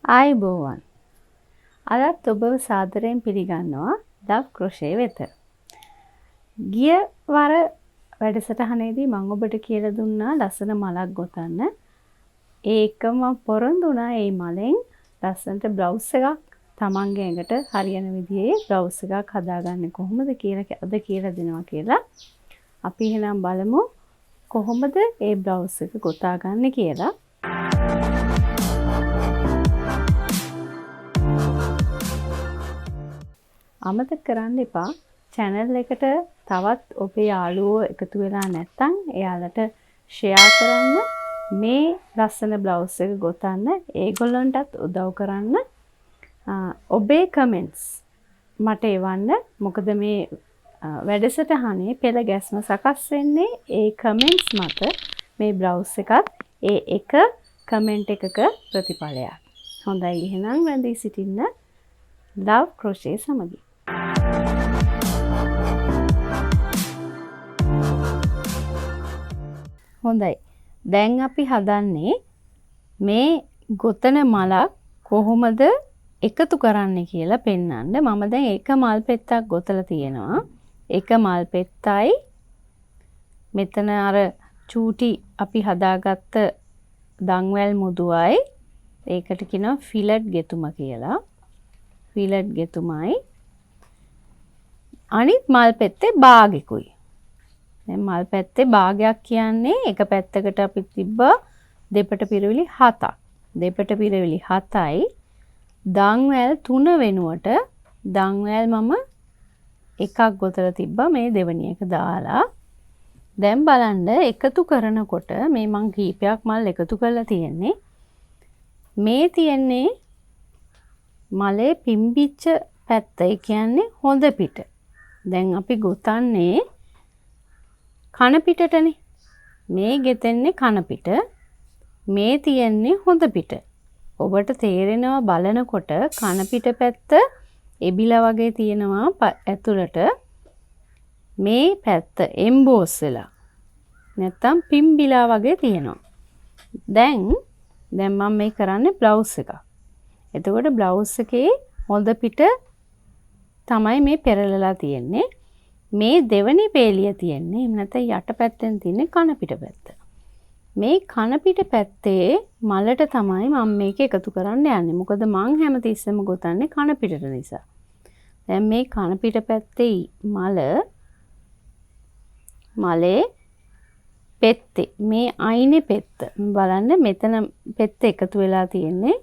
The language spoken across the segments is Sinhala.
ආයුබෝවන්. අදත් ඔබව සාදරයෙන් පිළිගන්නවා ලව් ක්‍රොෂේ වෙත. ගිය වර වැඩසටහනේදී මම ඔබට කියලා දුන්නා ලස්සන මලක් ගොතන්න. ඒකම පොරොන්දු වුණා ඒ මලෙන් ලස්සනට බ්ලවුස් එකක් තමන්ගේ ඇඟට හරියන විදිහේ බ්ලවුස් එකක් හදාගන්නේ කොහොමද කියලා අද කියලා දෙනවා කියලා. අපි එහෙනම් බලමු කොහොමද ඒ බ්ලවුස් එක ගොතාගන්නේ කියලා. අමතක කරන්න එපා channel එකට තවත් ඔබේ යාළුවෝ එකතු වෙලා නැත්නම් එයාලට share කරන්න මේ ලස්සන බ්ලවුස් එක ගොතන්න ඒගොල්ලන්ටත් උදව් කරන්න ඔබේ comments මට එවන්න මොකද මේ වැඩසටහනේ පෙළ ගැස්ම සකස් වෙන්නේ ඒ comments මත මේ බ්ලවුස් එකත් ඒ එක comment එකක ප්‍රතිඵලයක්. හොඳයි එහෙනම් වැඳී සිටින්න love crochet සමගි. හොඳයි. දැන් අපි හදන්නේ මේ ගොතන මලක් කොහොමද එකතු කරන්නේ කියලා පෙන්වන්න. මම දැන් එක මල් පෙත්තක් ගොතලා තියෙනවා. එක මල් පෙත්තයි මෙතන අර චූටි අපි හදාගත්ත දන්වැල් මුදුවයි ඒකට කියනවා ෆිලට් ගෙතුම කියලා. ෆිලට් ගෙතුමයි අනිත් මල් පෙත්තේ භාගිකුයි. දැන් මල් පැත්තේ භාගයක් කියන්නේ එක පැත්තකට අපි තිබ්බා දෙපට පිරවිලි 7ක්. දෙපට පිරවිලි 7යි දන්වැල් 3 වෙනුවට දන්වැල් මම එකක් ගොතලා තිබ්බා මේ දෙවෙනි එක දාලා. දැන් බලන්න එකතු කරනකොට මේ මං කීපයක් මල් එකතු කරලා තියෙන්නේ. මේ තියෙන්නේ මලේ පිම්බිච්ච පැත්ත. ඒ කියන්නේ හොඳ පිට. දැන් අපි ගොතන්නේ කන පිටටනේ. මේ ගෙතෙන්නේ කන පිට. මේ තියෙන්නේ හොඳ පිට. ඔබට තේරෙනවා බලනකොට කන පිට පැත්ත එබිලා වගේ තියෙනවා ඇතුළට. මේ පැත්ත එම්බෝස් වෙලා. නැත්තම් පිම්බිලා වගේ තියෙනවා. දැන් මම මේ කරන්නේ බ්ලවුස් එකක්. එතකොට බ්ලවුස් එකේ හොඳ පිට තමයි මේ පෙරලලා තියෙන්නේ. මේ දෙවෙනි පේලිය තියෙන්නේ එහෙම නැත්නම් යට පැත්තෙන් තියෙන්නේ කන පිට පැත්ත. මේ කන පිට පැත්තේ මලට තමයි මම මේක එකතු කරන්න යන්නේ. මොකද මං හැමතිස්සෙම ගොතන්නේ කන පිටට නිසා. දැන් මේ කන පිට පැත්තේ මලේ පෙත්තේ මේ අයිනේ පෙත්ත බලන්න මෙතන පෙත්ත එකතු වෙලා තියෙන්නේ.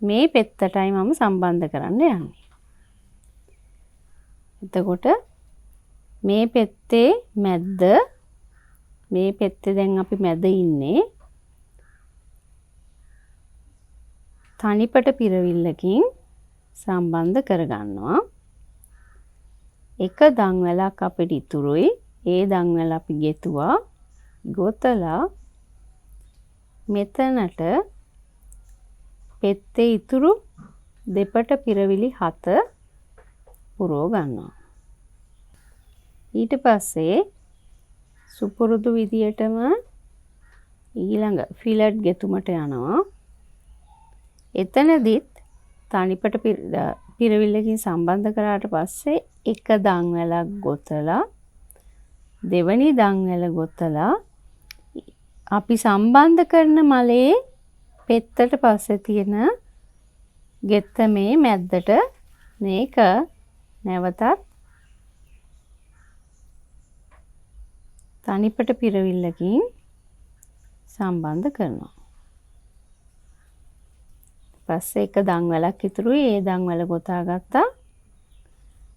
මේ පෙත්තටයි මම සම්බන්ධ කරන්න යන්නේ. එතකොට මේ පෙත්තේ මැද්ද මේ පෙත්තේ දැන් අපි මැද ඉන්නේ තනිපට පිරවිල්ලකින් සම්බන්ධ කරගන්නවා. එක දන්වැලක් අපිට ඉතුරුයි. ඒ දන්වැල අපි ගෙතුවා. ගොතලා මෙතනට පෙත්තේ ඉතුරු දෙපට පිරවිලි 7 පුරව ගන්නවා. ඊට පස්සේ සුපුරුදු විදියටම ඊළඟ ෆිලට් ගෙතුමට යනවා. එතනදිත් තනිපට පිරවිල්ලකින් සම්බන්ධ කරාට පස්සේ එක දන්වැලක් ගොතලා දෙවනි දන්වැල ගොතලා අපි සම්බන්ධ කරන මලේ පෙත්තට පස්සේ තියෙන ගෙත්තමේ මැද්දට මේක නැවතත් තනිපට පිරවිල්ලකින් සම්බන්ධ කරනවා. පස්සේ එක දන්වැලක් ඉතුරුයි. ඒ දන්වැල ගොතා ගත්තා.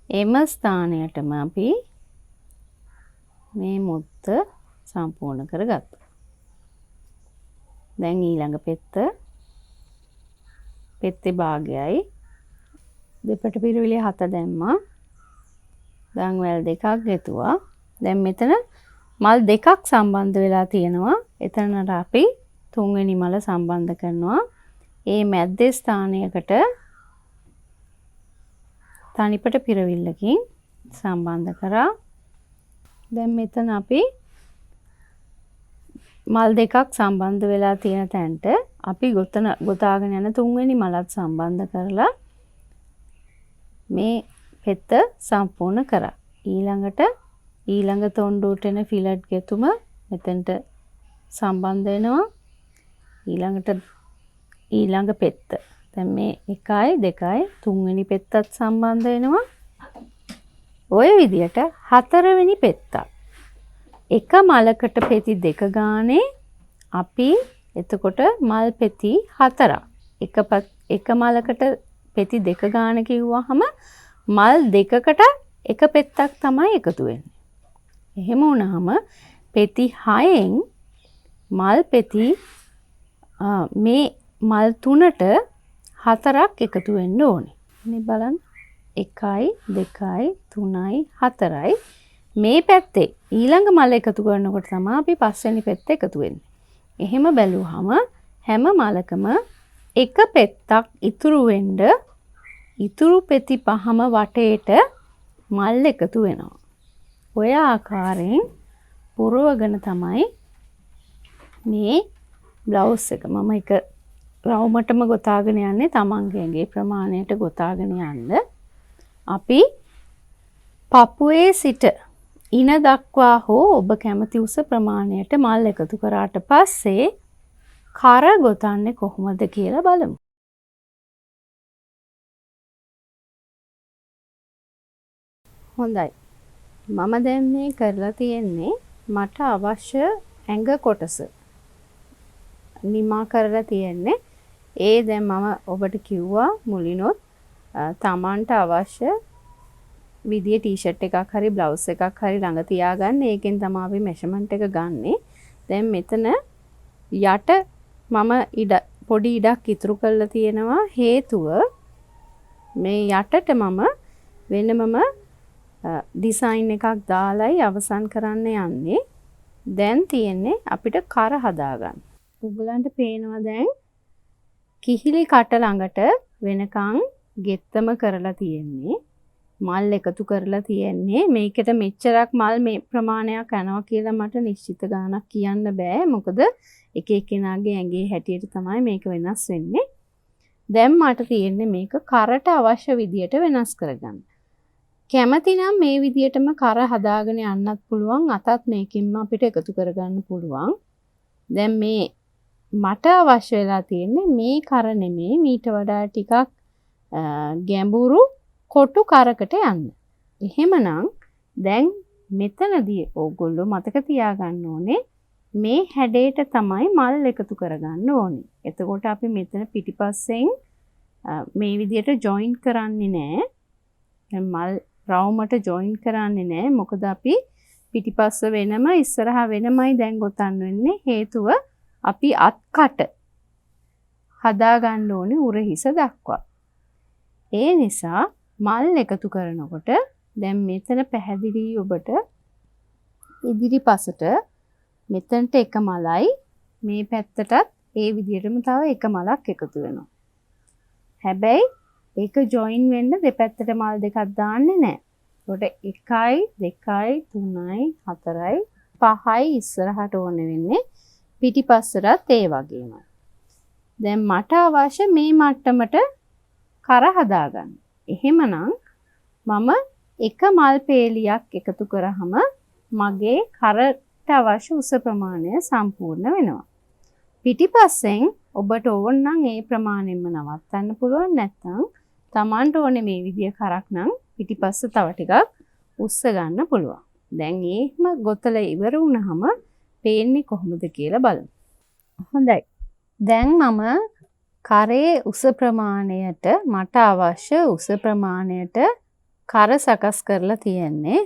එම ස්ථානයටම අපි මේ මුත්ත සම්පූර්ණ කරගත්තා. දැන් ඊළඟ පෙත්තේ භාගයයි දෙපට පිරවිලි 7 දැම්මා. දන්වැල් දෙකක් ගෙතුවා. දැන් මෙතන මල් දෙකක් සම්බන්ධ වෙලා තියෙනවා. එතනට අපි තුන්වෙනි මල සම්බන්ධ කරනවා. ඒ මැද්දේ ස්ථානයකට තනිපට පිරවිල්ලකින් සම්බන්ධ කරා. දැන් මෙතන අපි මල් දෙකක් සම්බන්ධ වෙලා තියෙන තැනට අපි ගොතාගෙන යන තුන්වෙනි මලත් සම්බන්ධ කරලා මේ පෙත්ත සම්පූර්ණ කරා. ඊළඟ තොණ්ඩුවට එන ෆිලට් ගෙතුම මෙතෙන්ට සම්බන්ධ වෙනවා. ඊළඟ පෙත්ත. දැන් මේ 1යි 2යි තුන්වෙනි පෙත්තත් සම්බන්ධ වෙනවා. ඔය විදියට හතරවෙනි පෙත්තත්. එක මලකට පෙති දෙක ගානේ අපි එතකොට මල් පෙති 4ක්. එක මලකට පෙති දෙක ගාන කිව්වහම මල් දෙකකට එක පෙත්තක් තමයි එකතු වෙන්නේ. එහෙම වුණාම පෙති 6න් මල් පෙති මේ මල් 3ට 4ක් එකතු වෙන්න ඕනේ. මේ බලන්න 1යි 2යි 3යි 4යි මේ පැත්තේ ඊළඟ මල එකතු කරනකොට තමයි අපි පස්වෙනි පෙත්ත එකතු වෙන්නේ. එහෙම බැලුවහම හැම මලකම එක පෙත්තක් ඉතුරු වෙන්න ඉතුරු පෙති පහම වටේට මල් එකතු වෙනවා. ඔය ආකාරයෙන් පුරවගෙන තමයි මේ බ්ලවුස් එක මම එක රවුමටම ගොතාගෙන යන්නේ තමන්ගේ ඇඟේ ප්‍රමාණයට ගොතාගෙන යන්න. අපි පපුවේ සිට ඉන දක්වා හෝ ඔබ කැමති උස ප්‍රමාණයට මල් එකතු කරාට පස්සේ කර ගොතන්නේ කොහොමද කියලා බලමු. හොඳයි. මම දැන් මේ කරලා තියෙන්නේ මට අවශ්‍ය ඇඟ කොටස නිමා කරලා තියෙන්නේ. ඒ දැන් මම ඔබට කිව්වා මුලිනොත් තමන්ට අවශ්‍ය විදිය ටී-ෂර්ට් එකක් හරි බ්ලවුස් එකක් හරි ළඟ තියාගන්න. ඒකෙන් තමයි අපි මෙෂර්මන්ට් එක ගන්නෙ. දැන් මෙතන යට මම පොඩි ඉඩක් ඉතුරු කරලා තියෙනවා. හේතුව මේ යටට මම වෙනමම ඩිසයින් එකක් දාලයි අවසන් කරන්න යන්නේ. දැන් තියෙන්නේ අපිට කර හදාගන්න. ඔයගලන්ට පේනවා දැන් කිහිලි කට ළඟට වෙනකන් ගෙත්තම කරලා තියෙන්නේ. මල් එකතු කරලා තියෙන්නේ. මේකට මෙච්චරක් මල් මේ ප්‍රමාණයක් යනවා කියලා මට නිශ්චිත ගාණක් කියන්න බෑ. මොකද එක එක්කෙනාගේ ඇඟේ හැටියට තමයි මේක වෙනස් වෙන්නේ. දැන් මට තියෙන්නේ මේක කරට අවශ්‍ය විදියට වෙනස් කරගන්න. කැමති නම් මේ විදියටම කර හදාගෙන යන්නත් පුළුවන්. අතත් මේකෙන්ම අපිට එකතු කරගන්න පුළුවන්. දැන් මේ මට අවශ්‍ය වෙලා තියෙන්නේ මේ කර නෙමෙයි මීට වඩා ටිකක් ගැඹුරු කොටු කරකට යන්න. එහෙමනම් දැන් මෙතනදී ඕගොල්ලෝ මතක තියාගන්න ඕනේ මේ හැඩයට තමයි මල් එකතු කරගන්න ඕනේ. එතකොට අපි මෙතන පිටිපස්සෙන් මේ විදියට ජොයින් කරන්නේ නැහැ. මල් රවුමට ජොයින් කරන්නේ නැහැ. මොකද අපි පිටිපස්ස වෙනම ඉස්සරහා වෙනමයි දැන් ගොතන්න වෙන්නේ. හේතුව අපි අත්කට හදාගන්න ඕනේ උරහිස දක්වා. ඒ නිසා මල් එකතු කරනකොට දැන් මෙතන පැහැදිලි ඔබට ඉදිරිපසට මෙතනට එක මලයි මේ පැත්තටත් ඒ විදිහටම තව එක මලක් එකතු වෙනවා. හැබැයි ඒක ජොයින් වෙන්න දෙපැත්තට මල් දෙකක් දාන්නේ නැහැ. ඒකට 1යි 2යි 3යි 4යි 5යි ඉස්සරහට ඕන වෙන්නේ පිටිපස්සටත් ඒ වගේමයි. දැන් මට අවශ්‍ය මේ මට්ටමට කර හදාගන්න. එහෙමනම් මම එක මල් පේලියක් එකතු කරාම මගේ කරට අවශ්‍ය උස ප්‍රමාණය සම්පූර්ණ වෙනවා. පිටිපස්සෙන් ඔබට ඕන නම් ඒ ප්‍රමාණයෙන්ම නවත්තන්න පුළුවන්. නැත්නම් Tamanට ඕනේ මේ විදිය කරක් නම් පිටිපස්ස තව ටිකක් උස්ස ගන්න පුළුවන්. දැන් ඒකම ගොතලා ඉවර වුණාම පේන්නේ කොහොමද කියලා බලමු. හොඳයි. දැන් මම කරේ උස ප්‍රමාණයට මට අවශ්‍ය උස ප්‍රමාණයට කර සකස් කරලා තියෙන්නේ.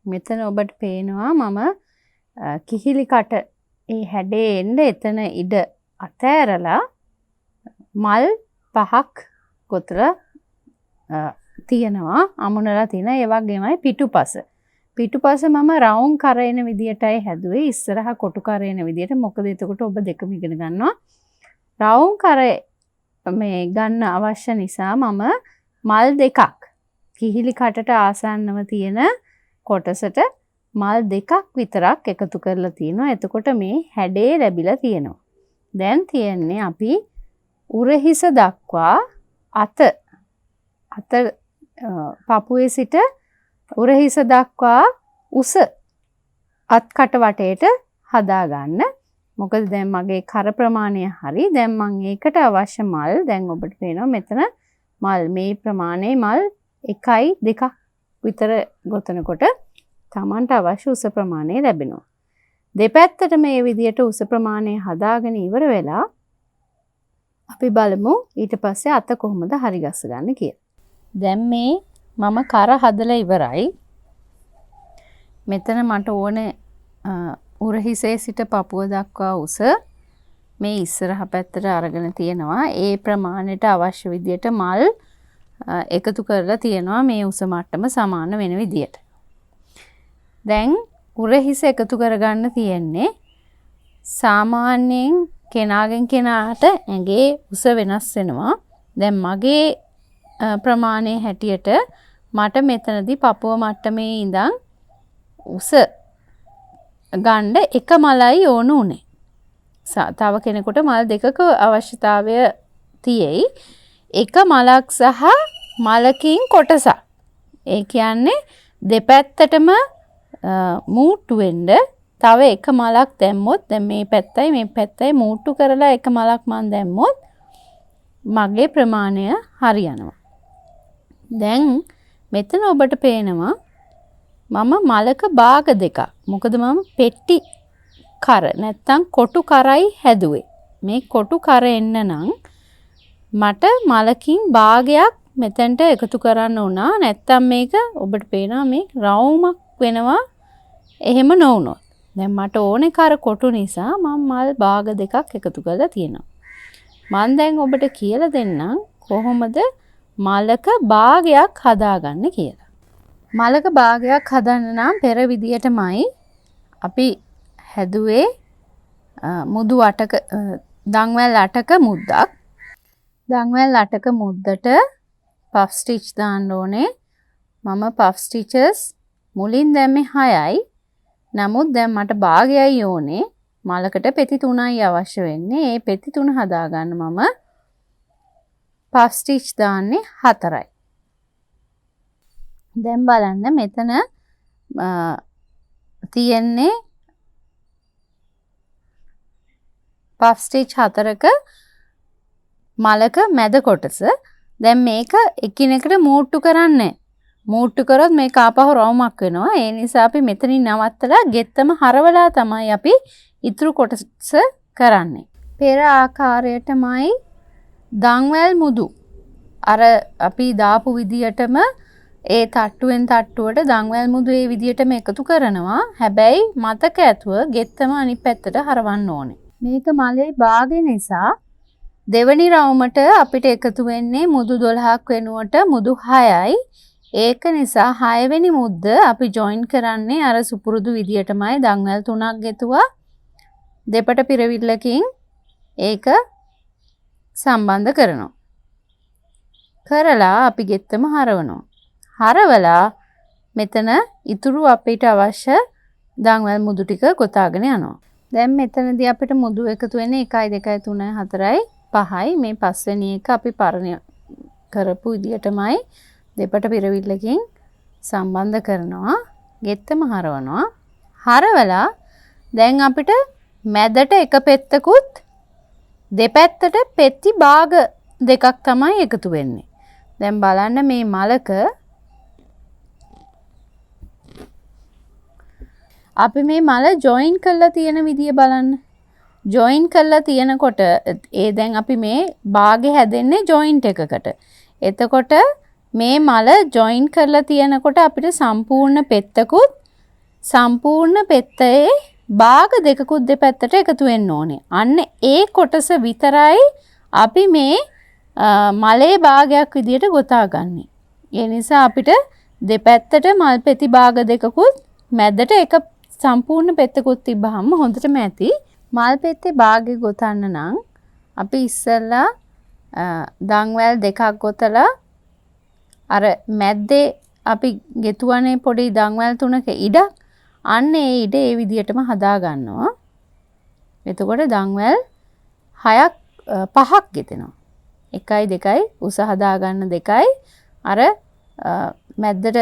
මෙතන ඔබට පේනවා මම කිහිලි කට ඒ හැඩේ එන්න එතන ඉඩ අතෑරලා මල් 5ක් කොතර තියෙනවා. අමුණලා තියෙන ඒ වගේමයි පිටුපස. පිටුපස මම රවුම් කරේන විදියටයි හැදුවේ. ඉස්සරහා කොටු කරේන විදියට. මොකද එතකොට ඔබ දෙකම ඉගෙන ගන්නවා. රවුම් කරේ මේ ගන්න අවශ්‍ය නිසා මම මල් දෙකක් කිහිලි කටට ආසන්නව තියෙන කොටසට මල් දෙකක් විතරක් එකතු කරලා තියෙනවා. එතකොට මේ හැඩේ ලැබිලා තියෙනවා. දැන් තියෙන්නේ අපි උරහිස දක්වා අත පපුවේ සිට උරහිස දක්වා උස අත්කට වටේට හදාගන්න. මොකද දැන් මගේ කර ප්‍රමාණය හරි. දැන් මම ඒකට අවශ්‍ය මල් දැන් ඔබට පේනවා මෙතන මල් මේ ප්‍රමාණයේ මල් 1යි 2ක් විතර ගොතනකොට Tamanට අවශ්‍ය උස ප්‍රමාණය ලැබෙනවා. දෙපැත්තට මේ විදියට උස ප්‍රමාණය හදාගෙන ඉවර වෙලා අපි බලමු ඊට පස්සේ අත කොහොමද හරි ගස්ස ගන්න කියලා. දැන් මේ මම කර හදලා ඉවරයි. මෙතන මට ඕනේ උරහිසේ සිට පපුව දක්වා උස මේ ඉස්සරහ පැත්තට අරගෙන තියෙනවා. ඒ ප්‍රමාණයට අවශ්‍ය විදියට මල් එකතු කරලා තියෙනවා මේ උස මට්ටම සමාන වෙන විදියට. දැන් උරහිස එකතු කරගන්න තියෙන්නේ සාමාන්‍යයෙන් කෙනාගෙන් කෙනාට ඇඟේ උස වෙනස් වෙනවා. දැන් මගේ ප්‍රමාණය හැටියට මට මෙතනදී පපුව මට්ටමේ ඉඳන් උස ගන්න එක මලයි ඕන උනේ. තව කෙනෙකුට මල් දෙකක අවශ්‍යතාවය තියෙයි. එක මලක් සහ මලකින් කොටසක්. ඒ කියන්නේ දෙපැත්තටම මූට්ටු වෙන්න තව එක මලක් දැම්මොත් දැන් මේ පැත්තයි මූට්ටු කරලා එක මලක් මන් දැම්මොත් මගේ ප්‍රමාණය හරියනවා. දැන් මෙතන ඔබට පේනවා මම මලක භාග දෙකක්. මොකද මම පෙට්ටි කර නැත්තම් කොටු කරයි හැදුවේ. මේ කොටු කර එන්න නම් මට මලකින් භාගයක් මෙතනට එකතු කරන්න වුණා. නැත්තම් මේක ඔබට පේනවා මේ රවුමක් වෙනවා. එහෙම නොවුනොත්. දැන් මට ඕනේ කර කොටු නිසා මම මල් භාග දෙකක් එකතු කරලා තියෙනවා. මම දැන් ඔබට කියලා දෙන්නම් කොහොමද මලක භාගයක් හදාගන්න කියලා. මලක භාගයක් හදන්න නම් පෙර විදියටමයි අපි හැදුවේ මුදු 8ක දන්වැල් 8ක මුද්දක්. දන්වැල් 8ක මුද්දට පෆ් ස්ටිච් දාන්න ඕනේ. මම පෆ් ස්ටිචස් මුලින් දැම්මේ 6යි. නමුත් දැන් මට භාගයයි ඕනේ. මලකට පෙති 3යි අවශ්‍ය වෙන්නේ. ඒ පෙති 3 හදාගන්න මම පෆ් ස්ටිච් දාන්නේ 4යි. දැන් බලන්න මෙතන තියෙන්නේ පෆ් ස්ටිච් 4ක මලක මැද කොටස. දැන් මේක එකිනෙකට මූට්ටු කරන්නේ. මූට්ටු කරොත් මේක ආපහු රවුමක් වෙනවා. ඒ නිසා අපි මෙතනින් නවත්තලා ගෙත්තම හරවලා තමයි අපි ඉතුරු කොටස කරන්නේ. පෙර ආකාරයටමයි දන්වැල් මුදු අර අපි දාපු විදියටම ඒ තට්ටුවෙන් තට්ටුවට දන්වැල් මුදු ඒ විදියටම එකතු කරනවා. හැබැයි මතක ඇතුව ගෙත්තම අනිත් පැත්තට හරවන්න ඕනේ. මේක මලේ භාගය නිසා දෙවනි රවුමට අපිට එකතු වෙන්නේ මුදු 12ක් වෙනුවට මුදු 6යි. ඒක නිසා 6 වෙනි මුද්ද අපි ජොයින් කරන්නේ අර සුපුරුදු විදියටමයි දන්වැල් 3ක් ගෙතුවා. දෙපට පිරවිල්ලකින් ඒක සම්බන්ධ කරනවා. කරලා අපි ගෙත්තම හරවනවා. හරවලා මෙතන ඉතුරු අපිට අවශ්‍ය දන්වැල් මුදු ටික ගොතාගෙන යනවා. දැන් මෙතනදී අපිට මුදු එකතු වෙන්නේ 1 2 3 4යි 5යි. මේ පස්වෙනි එක අපි පරණ කරපු විදියටමයි දෙපට පිරවිල්ලකින් සම්බන්ධ කරනවා. ගෙත්තම හරවනවා. හරවලා දැන් අපිට මැදට එක පෙත්තකුත් දෙපැත්තට පෙත්ති භාග දෙකක් තමයි එකතු වෙන්නේ. දැන් බලන්න මේ මලක අපි මේ මල ජොයින් කරලා තියෙන විදිය බලන්න. ජොයින් කරලා තියෙනකොට ඒ දැන් අපි මේ භාගේ හැදෙන්නේ ජොයින්ට් එකකට. එතකොට මේ මල ජොයින් කරලා තියෙනකොට අපිට සම්පූර්ණ පෙත්තකුත් සම්පූර්ණ පෙත්තේ භාග දෙකකුත් දෙපැත්තට එකතු වෙන්න ඕනේ. අන්න ඒ කොටස විතරයි අපි මේ මලේ භාගයක් විදියට ගොතාගන්නේ. ඒ නිසා අපිට දෙපැත්තට මල් පෙති භාග දෙකකුත් මැදට එක සම්පූර්ණ පෙත්තකුත් තිබ්බහම හොඳටම ඇති. මල් පෙත්තේ භාගෙ ගොතන්න නම් අපි ඉස්සෙල්ලා දන්වැල් දෙකක් ගොතලා අර මැද්දේ අපි ගෙතුවනේ පොඩි දන්වැල් 3ක ඉඩක් අන්න ඒ ඉඩ ඒ විදිහටම හදා ගන්නවා. එතකොට දන්වැල් 6ක් 5ක් ගෙතෙනවා. 1යි 2යි උස හදා ගන්න 2යි අර මැද්දට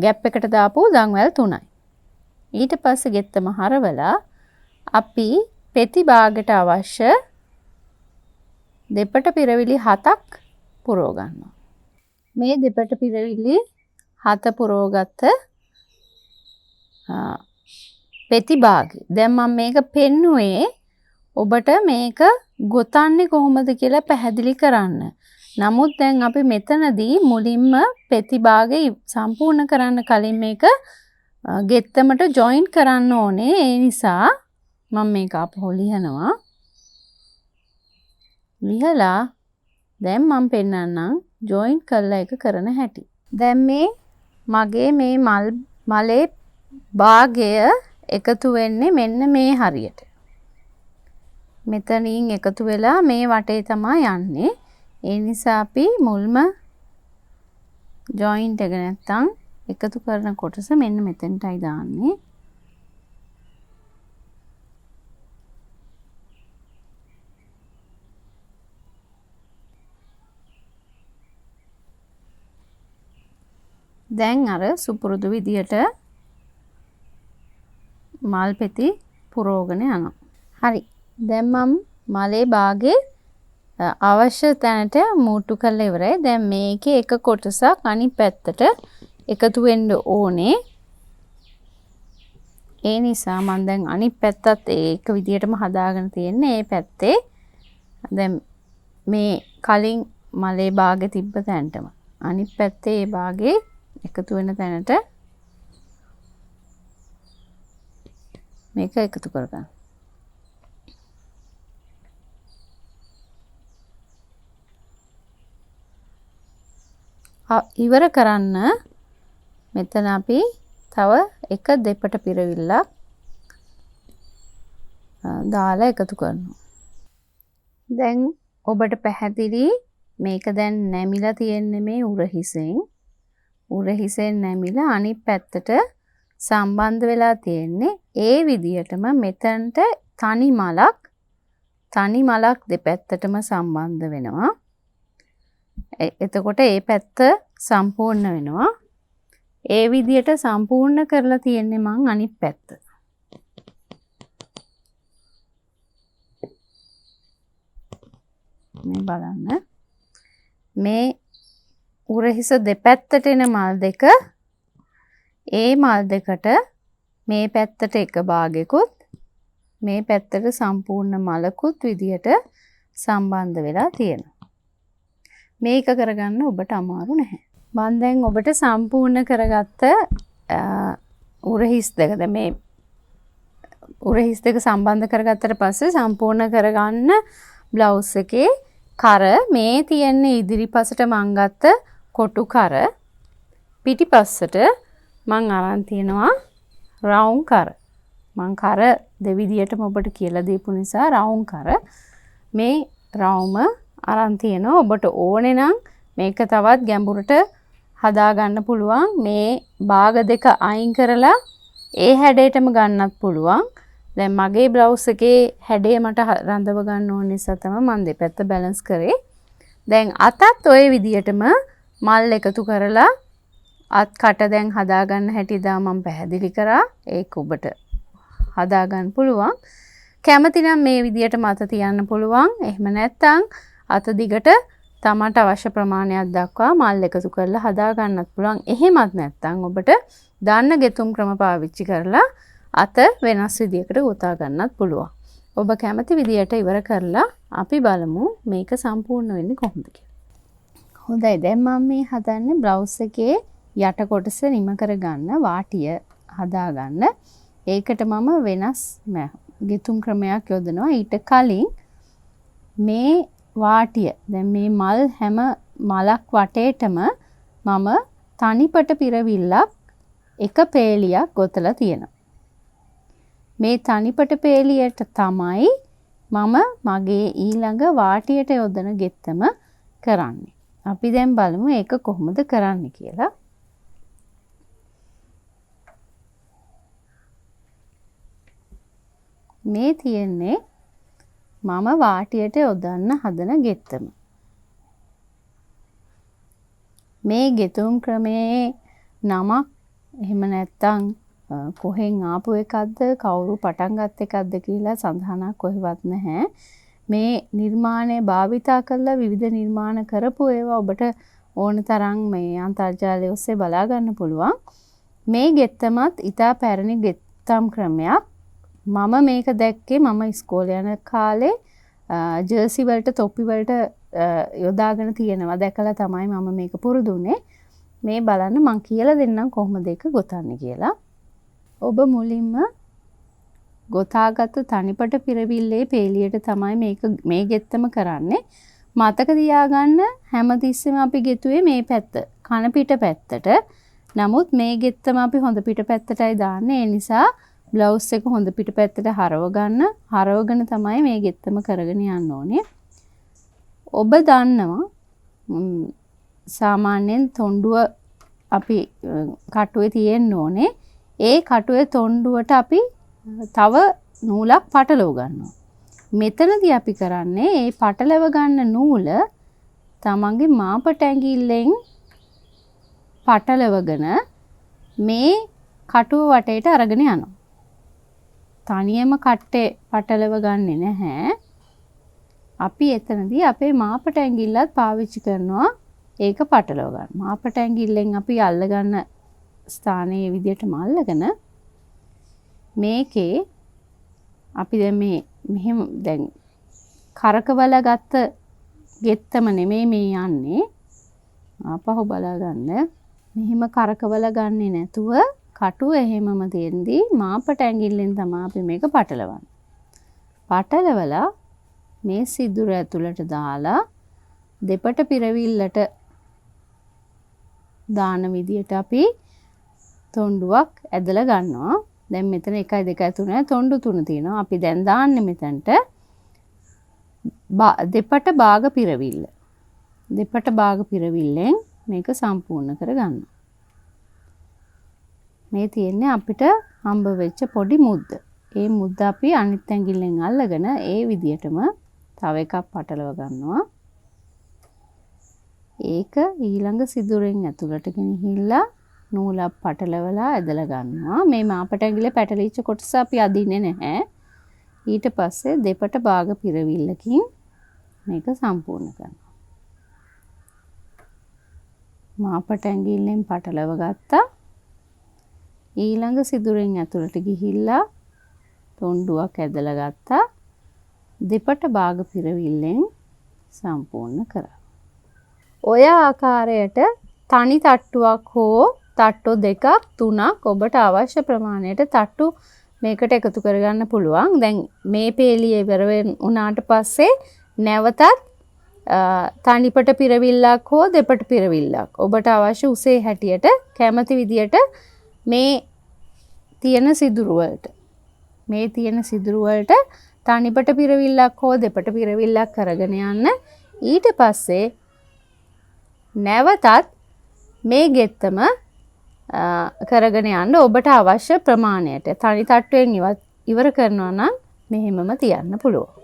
ગેප් එකට දාපු දන්වැල් 3යි. ඊට පස්සේ ගෙත්තම හරවලා අපි පෙති භාගයට අවශ්‍ය දෙපට පිරවිලි 7ක් පුරව ගන්නවා. මේ දෙපට පිරවිලි 7 පුරවගත්ත පෙති භාගය. දැන් මම මේක පෙන්නුවේ ඔබට මේක ගොතන්නේ කොහොමද කියලා පැහැදිලි කරන්න. නමුත් දැන් අපි මෙතනදී මුලින්ම පෙති භාගය සම්පූර්ණ කරන්න කලින් මේක ගෙත්තමට ජොයින් කරන්න ඕනේ. ඒ නිසා මම මේක අපහො ලියනවා. ලිහලා දැන් මම පෙන්නන්නම් ජොයින් කරලා එක කරන හැටි. දැන් මේ මගේ මේ මලේ භාගය එකතු වෙන්නේ මෙන්න මේ හරියට. මෙතනින් එකතු වෙලා මේ වටේ තමයි යන්නේ. ඒ නිසා අපි මුල්ම ජොයින්ට් එක නැත්තම් එකතු කරන කොටස මෙන්න මෙතෙන්ටයි දාන්නේ. දැන් අර සුපුරුදු විදියට මල් පෙති පුරවගෙන යනවා. හරි. දැන් මම මලේ භාගේ අවශ්‍ය තැනට මූට්ටු කරලා ඉවරයි. දැන් මේකේ එක කොටසක් අනිත් පැත්තට එකතු වෙන්න ඕනේ. ඒ නිසා මම දැන් අනිත් පැත්තත් ඒක විදියටම හදාගෙන තියෙන්නේ. මේ පැත්තේ දැන් මේ කලින් මලේ භාගේ තිබ්බ තැනටම අනිත් පැත්තේ මේ භාගේ එකතු වෙන තැනට මේක එකතු කරගන්න. ඉවර කරන්න මෙතන අපි තව එක දෙපට පිරවිල්ලක් දාලා එකතු කරනවා. දැන් ඔබට පැහැදිලි මේක දැන් නැමිලා තියෙන්නේ මේ උරහිසෙන්. උරහිසෙන් නැමිලා අනිත් පැත්තට සම්බන්ධ වෙලා තියෙන්නේ. ඒ විදියටම මෙතනට තනි මලක් දෙපැත්තටම සම්බන්ධ වෙනවා. එතකොට ඒ පැත්ත සම්පූර්ණ වෙනවා. ඒ විදියට සම්පූර්ණ කරලා තියෙන්නේ මං අනිත් පැත්ත. මේ බලන්න. මේ උරහිස දෙපැත්තට එන මල් දෙක ඒ මල් දෙකට මේ පැත්තට එක භාගයකුත් මේ පැත්තට සම්පූර්ණ මලකුත් විදියට සම්බන්ධ වෙලා තියෙනවා. මේක කරගන්න ඔබට අමාරු නැහැ. මම දැන් ඔබට සම්පූර්ණ කරගත්ත උරහිස් දෙක මේ උරහිස් දෙක සම්බන්ධ කරගත්තට පස්සේ සම්පූර්ණ කරගන්න බ්ලවුස් එකේ කර මේ තියෙන ඉදිරිපසට මං ගත්ත කොටු කර පිටිපස්සට මං අරන් තියනවා රවුම් කර. මං කර දෙවිදියටම ඔබට කියලා දීපු නිසා රවුම් කර මේ රවුම අරන් තියනවා. ඔබට ඕනේ නම් මේක තවත් ගැඹුරට හදා ගන්න පුළුවන්. මේ භාග දෙක අයින් කරලා ඒ හැඩයටම ගන්නත් පුළුවන්. දැන් මගේ බ්ලවුස් එකේ හැඩය මට රඳව ගන්න ඕන නිසා තමයි මම දෙපැත්ත බැලන්ස් කරේ. දැන් අතත් ওই විදියටම මල් එකතු කරලා අත් කට දැන් හදා ගන්න හැටි දා මම පැහැදිලි කරා. ඒක ඔබට හදා ගන්න පුළුවන්. කැමති නම් මේ විදියට මත තියන්න පුළුවන්. එහෙම නැත්නම් අත දිගට තමන්ට අවශ්‍ය ප්‍රමාණයක් දක්වා මල් එකතු කරලා හදා ගන්නත් පුළුවන්. එහෙමත් නැත්නම් ඔබට දාන්න ගෙතුම් ක්‍රම පාවිච්චි කරලා අත වෙනස් විදියකට ගොතා ගන්නත් පුළුවන්. ඔබ කැමති විදියට ඉවර කරලා අපි බලමු මේක සම්පූර්ණ වෙන්නේ කොහොමද කියලා. හොඳයි. දැන් මම මේ හදන්නේ බ්ලවුස් එකේ යට කොටස නිම කරගන්න වාටිය හදා ගන්න. ඒකට මම වෙනස් ගෙතුම් ක්‍රමයක් යොදනවා. ඊට කලින් මේ වාටිය දැන් මේ මල් හැම මලක් වටේටම මම තනිපට පිරවිල්ලක් එක පේලියක් ගොතලා තියෙනවා. මේ තනිපට පේලියට තමයි මම මගේ ඊළඟ වාටියට යොදන ගෙත්තම කරන්නේ. අපි දැන් බලමු ඒක කොහොමද කරන්නේ කියලා. මේ තියෙන්නේ මම වාටියට යොදන්න හදන ගෙත්තම. මේ ගෙතුම් ක්‍රමයේ නමක් එහෙම නැත්තම් කොහෙන් ආපු එකක්ද කවුරු පටන් ගත් එකක්ද කියලා සඳහනක් කොහෙවත් නැහැ. මේ නිර්මාණය භාවිතා කරලා විවිධ නිර්මාණ කරපු ඒවා ඔබට ඕන තරම් මේ අන්තර්ජාලය ඔස්සේ බලා ගන්න පුළුවන්. මේ ගෙත්තමත් ඉතා පැරණි ගෙත්තම් ක්‍රමයක්. මම මේක දැක්කේ මම ඉස්කෝලේ යන කාලේ ජර්සි වලට තොප්පි වලට යොදාගෙන තියෙනවා දැකලා තමයි මම මේක පුරුදු වුනේ. මේ බලන්න මං කියලා දෙන්නම් කොහොමද ඒක ගොතන්නේ කියලා. ඔබ මුලින්ම ගොතාගත්තු තනිපට පිරවිල්ලේ පේලියට තමයි මේ ගෙත්තම කරන්නේ. මතක තියාගන්න හැමතිස්සෙම අපි ගෙතුවේ මේ පැත්ත කන පිට පැත්තට. නමුත් මේ ගෙත්තම අපි හොඳ පිට පැත්තටයි දාන්නේ. ඒ නිසා බ්ලවුස් එක හොඳ පිට පැත්තට හරවගෙන තමයි මේ ගෙත්තම කරගෙන යන්න ඕනේ. ඔබ දන්නවා සාමාන්‍යයෙන් තොණ්ඩුව අපි කටුවේ තියෙන්න ඕනේ. ඒ කටුවේ තොණ්ඩුවට අපි තව නූලක් පටලව ගන්නවා. මෙතනදී අපි කරන්නේ මේ පටලව ගන්න නූල තමන්ගේ මාපට ඇඟිල්ලෙන් පටලවගෙන මේ කටුව වටේට අරගෙන යනවා. තනියම කට්ටේ පටලව ගන්නෙ නැහැ. අපි එතනදී අපේ මාපට ඇඟිල්ලත් පාවිච්චි කරනවා ඒක පටලව ගන්න. මාපට ඇඟිල්ලෙන් අපි අල්ල ගන්න ස්ථානයේ විදියටම අල්ලගෙන මේකේ අපි දැන් මෙහෙම දැන් කරකවලා ගත්ත ගෙත්තම නෙමෙයි මේ යන්නේ. ආපහු බලා ගන්න. මෙහෙම කරකවලා ගන්නේ නැතුව කටුව එහෙමම තියෙද්දි මාපට ඇඟිල්ලෙන් තමයි අපි මේක පටලවන්නේ. පටලවලා මේ සිදුර ඇතුළට දාලා දෙපට පිරවිල්ලට දාන විදියට අපි තොණ්ඩුවක් ඇදලා ගන්නවා. දැන් මෙතන 1 2 3 තොණ්ඩු 3 තියෙනවා. අපි දැන් දාන්නේ මෙතනට දෙපට භාග පිරවිල්ල. දෙපට භාග පිරවිල්ලෙන් මේක සම්පූර්ණ කරගන්න. මේ තියෙන්නේ අපිට හම්බ වෙච්ච පොඩි මුද්ද. ඒ මුද්ද අපි අනිත් ඇඟිල්ලෙන් අල්ලගෙන ඒ විදියටම තව එකක් පටලව ගන්නවා. ඒක ඊළඟ සිදුරෙන් ඇතුළට ගෙනහිල්ලා නූලක් පටලවලා ඇදලා ගන්නවා. මේ මාපට ඇඟිල්ලේ පැටලිච්ච කොටස අපි අදින්නේ නැහැ. ඊට පස්සේ දෙපට භාග පිරවිල්ලකින් මේක සම්පූර්ණ කරනවා. මාපට ඇඟිල්ලෙන් පටලව ගත්තා. ඊළඟ සිදුරෙන් ඇතුළට ගිහිල්ලා තොණ්ඩුවක් ඇදලා ගත්තා. දෙපට භාග පිරවිල්ලෙන් සම්පූර්ණ කරා. ඔය ආකාරයට තනි තට්ටුවක් හෝ තට්ටු දෙකක් තුනක් ඔබට අවශ්‍ය ප්‍රමාණයට තට්ටු මේකට එකතු කරගන්න පුළුවන්. දැන් මේ පේලිය ඉවර වුණාට පස්සේ නැවතත් තනිපට පිරවිල්ලක් හෝ දෙපට පිරවිල්ලක් ඔබට අවශ්‍ය උසේ හැටියට කැමති විදියට මේ තියෙන සිදුරු වලට තනිපට පිරවිල්ලක් හෝ දෙපට පිරවිල්ලක් කරගෙන යන්න. ඊට පස්සේ නැවතත් මේ ගෙත්තම කරගෙන යන්න ඔබට අවශ්‍ය ප්‍රමාණයට තනි තට්ටුවෙන් ඉවර කරනවා නම් මෙහෙමම තියන්න පුළුවන්.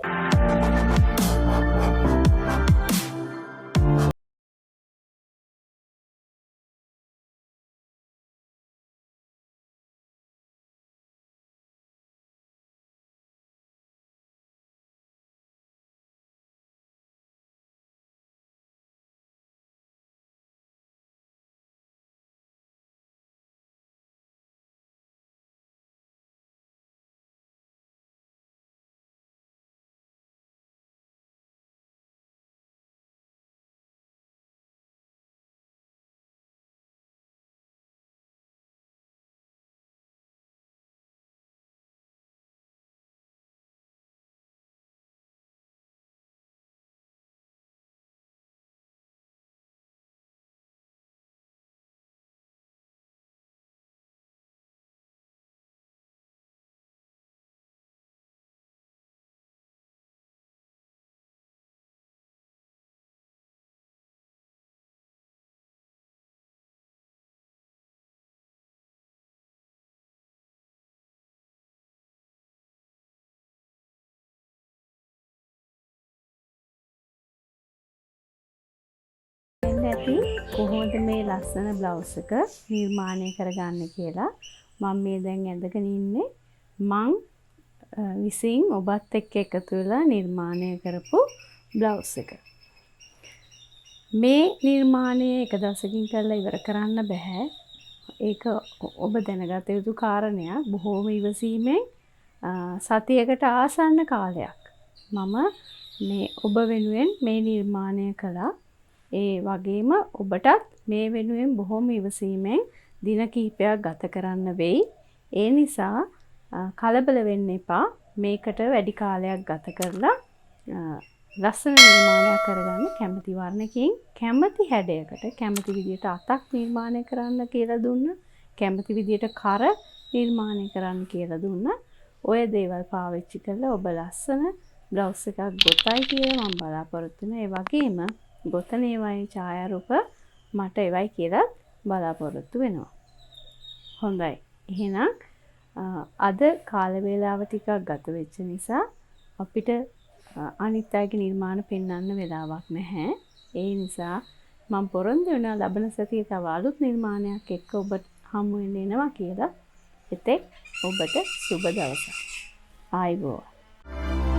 හිතෙන්න ඇති කොහොමද මේ ලස්සන බ්ලවුස් එක නිර්මාණය කරගන්න කියලා. මම මේ දැන් ඇඳගෙන ඉන්නේ මං විසින් ඔබත් එක්ක එකතු වෙලා නිර්මාණය කරපු බ්ලවුස් එක. මේ නිර්මාණය එක දවසකින් කරලා ඉවර කරන්න බෑ. ඒක ඔබ දැනගත යුතු කාරණයක්. බොහෝම ඉවසීමෙන් සතියකට ආසන්න කාලයක් මම මේ ඔබ වෙනුවෙන් මේ නිර්මාණය කළා. ඒ වගේම ඔබටත් මේ වෙනුවෙන් බොහොම ඉවසීමෙන් දින කිහිපයක් ගත කරන්න වෙයි. ඒ නිසා කලබල වෙන්න එපා. මේකට වැඩි කාලයක් ගත කරලා ලස්සන නිර්මාණයක් කරගන්න කැමති වර්ණකින් කැමති හැඩයකට කැමති විදියට අතක් නිර්මාණය කරන්න කියලා දුන්නා. කැමති විදියට කර නිර්මාණය කරන්න කියලා දුන්නා. ඔය දේවල් පාවිච්චි කරලා ඔබ ලස්සන බ්ලවුස් එකක් ගොතයි කියලා මම බලාපොරොත්තු වෙනවා. ඒ වගේම ගොතන ඒවායේ ඡායාරූප මට එවයි කියලා බලාපොරොත්තු වෙනවා. හොඳයි. එහෙනම් අද කාල වේලාව ටිකක් ගත වෙච්ච නිසා අපිට අනිත් අයගේ නිර්මාණ පෙන්වන්න වෙලාවක් නැහැ. ඒ නිසා මම පොරොන්දු වෙනවා ලබන සතියේ තව අලුත් නිර්මාණයක් එක්ක ඔබට හමු වෙන්න එනවා කියලා. එතෙක් ඔබට සුබ දවසක්. ආයුබෝවන්.